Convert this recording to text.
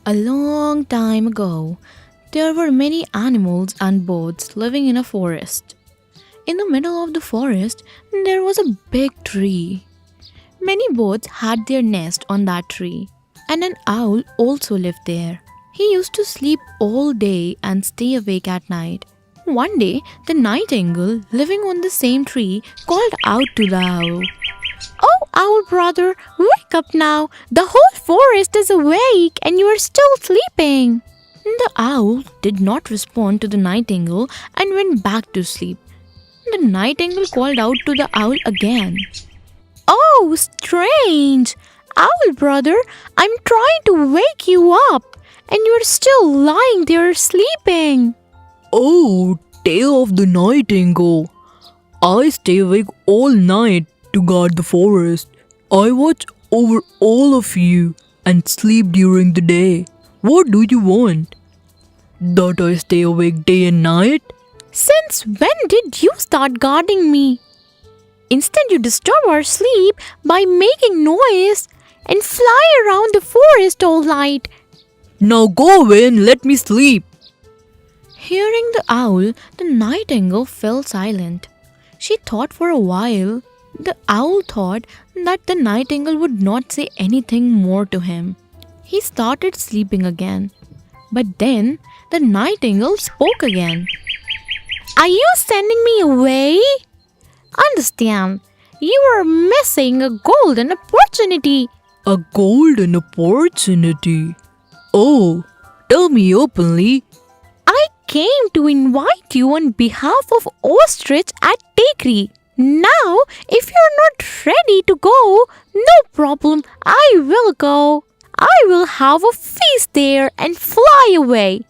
A long time ago, there were many animals and birds living in a forest. In the middle of the forest, there was a big tree. Many birds had their nest on that tree, and an owl also lived there. He used to sleep all day and stay awake at night. One day, the nightingale living on the same tree called out to the owl. Oh, owl brother, wake up now. The whole forest is awake and you are still sleeping. The owl did not respond to the nightingale and went back to sleep. The nightingale called out to the owl again. Oh, strange. Owl brother, I'm trying to wake you up and you're still lying there sleeping. Oh, tale of the nightingale. I stay awake all night to guard the forest. I watch over all of you and sleep during the day. What do you want? That I stay awake day and night? Since when did you start guarding me? Instead, you disturb our sleep by making noise and fly around the forest all night. Now go away and let me sleep. Hearing the owl, the nightingale fell silent. She thought for a while. The owl thought that the nightingale would not say anything more to him. He started sleeping again. But then the nightingale spoke again. Are you sending me away? Understand, you are missing a golden opportunity. A golden opportunity. Oh, tell me openly. I came to invite you on behalf of Ostrich at Bakery. Now, if you're not ready to go, no problem, I will go. I will have a feast there and fly away.